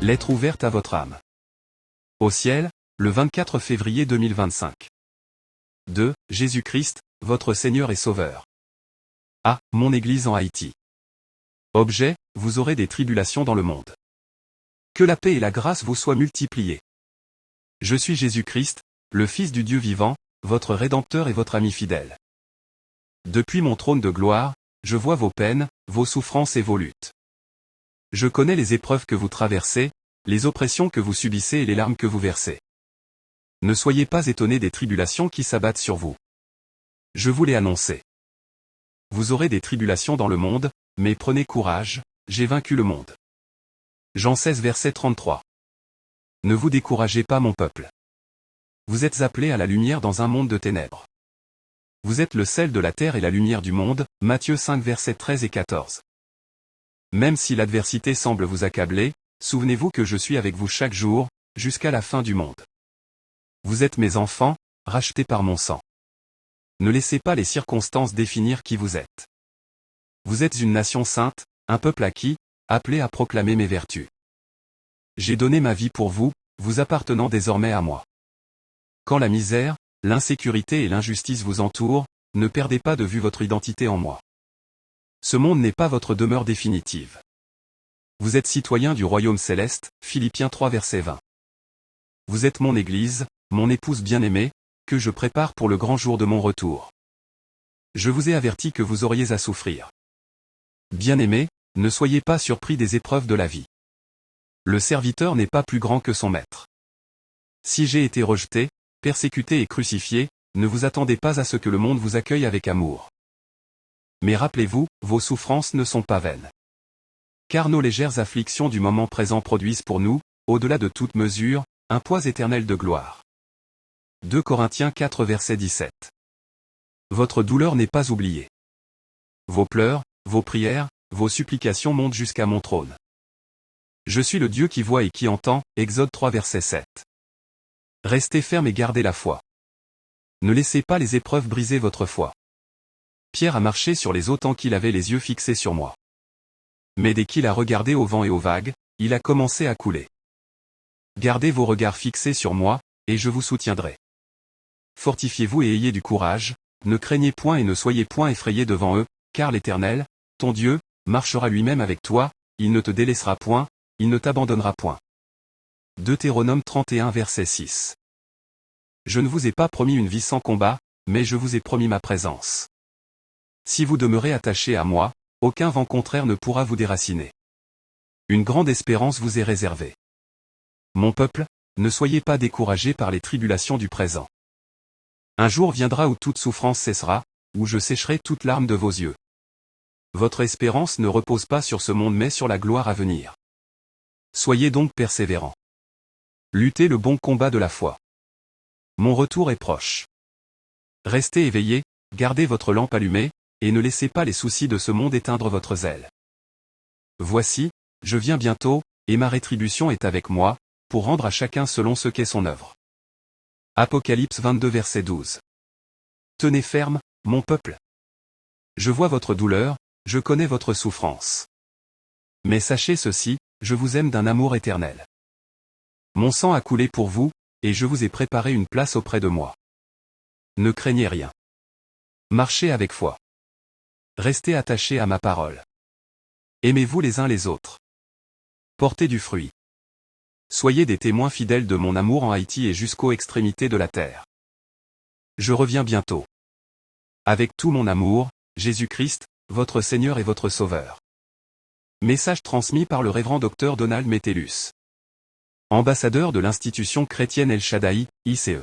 Lettre ouverte à votre âme. Au ciel, le 24 février 2025. 2. Jésus-Christ, votre Seigneur et Sauveur. A. Mon Église en Haïti. Objet, vous aurez des tribulations dans le monde. Que la paix et la grâce vous soient multipliées. Je suis Jésus-Christ, le Fils du Dieu vivant, votre Rédempteur et votre ami fidèle. Depuis mon trône de gloire, je vois vos peines, vos souffrances et vos luttes. Je connais les épreuves que vous traversez, les oppressions que vous subissez et les larmes que vous versez. Ne soyez pas étonnés des tribulations qui s'abattent sur vous. Je vous l'ai annoncé. Vous aurez des tribulations dans le monde, mais prenez courage, j'ai vaincu le monde. Jean 16 verset 33. Ne vous découragez pas mon peuple. Vous êtes appelés à la lumière dans un monde de ténèbres. Vous êtes le sel de la terre et la lumière du monde, Matthieu 5 versets 13 et 14. Même si l'adversité semble vous accabler, souvenez-vous que je suis avec vous chaque jour, jusqu'à la fin du monde. Vous êtes mes enfants, rachetés par mon sang. Ne laissez pas les circonstances définir qui vous êtes. Vous êtes une nation sainte, un peuple acquis, appelé à proclamer mes vertus. J'ai donné ma vie pour vous, vous appartenant désormais à moi. Quand la misère, l'insécurité et l'injustice vous entourent, ne perdez pas de vue votre identité en moi. Ce monde n'est pas votre demeure définitive. Vous êtes citoyen du royaume céleste, Philippiens 3 verset 20. Vous êtes mon Église, mon épouse bien-aimée, que je prépare pour le grand jour de mon retour. Je vous ai averti que vous auriez à souffrir. Bien-aimés, ne soyez pas surpris des épreuves de la vie. Le serviteur n'est pas plus grand que son maître. Si j'ai été rejeté, persécuté et crucifié, ne vous attendez pas à ce que le monde vous accueille avec amour. Mais rappelez-vous, vos souffrances ne sont pas vaines. Car nos légères afflictions du moment présent produisent pour nous, au-delà de toute mesure, un poids éternel de gloire. 2 Corinthiens 4 verset 17. Votre douleur n'est pas oubliée. Vos pleurs, vos prières, vos supplications montent jusqu'à mon trône. Je suis le Dieu qui voit et qui entend, Exode 3 verset 7. Restez ferme et gardez la foi. Ne laissez pas les épreuves briser votre foi. Pierre a marché sur les eaux tant qu'il avait les yeux fixés sur moi. Mais dès qu'il a regardé au vent et aux vagues, il a commencé à couler. Gardez vos regards fixés sur moi, et je vous soutiendrai. Fortifiez-vous et ayez du courage, ne craignez point et ne soyez point effrayés devant eux, car l'Éternel, ton Dieu, marchera lui-même avec toi, il ne te délaissera point, il ne t'abandonnera point. Deutéronome 31 verset 6. Je ne vous ai pas promis une vie sans combat, mais je vous ai promis ma présence. Si vous demeurez attachés à moi, aucun vent contraire ne pourra vous déraciner. Une grande espérance vous est réservée. Mon peuple, ne soyez pas découragés par les tribulations du présent. Un jour viendra où toute souffrance cessera, où je sécherai toute larme de vos yeux. Votre espérance ne repose pas sur ce monde mais sur la gloire à venir. Soyez donc persévérants. Luttez le bon combat de la foi. Mon retour est proche. Restez éveillés, gardez votre lampe allumée, et ne laissez pas les soucis de ce monde éteindre votre zèle. Voici, je viens bientôt, et ma rétribution est avec moi, pour rendre à chacun selon ce qu'est son œuvre. Apocalypse 22 verset 12. Tenez ferme, mon peuple. Je vois votre douleur, je connais votre souffrance. Mais sachez ceci, je vous aime d'un amour éternel. Mon sang a coulé pour vous, et je vous ai préparé une place auprès de moi. Ne craignez rien. Marchez avec foi. Restez attachés à ma parole. Aimez-vous les uns les autres. Portez du fruit. Soyez des témoins fidèles de mon amour en Haïti et jusqu'aux extrémités de la terre. Je reviens bientôt. Avec tout mon amour, Jésus-Christ, votre Seigneur et votre Sauveur. Message transmis par le révérend Dr Donald Metellus. Ambassadeur de l'institution chrétienne El Shaddai, ICE.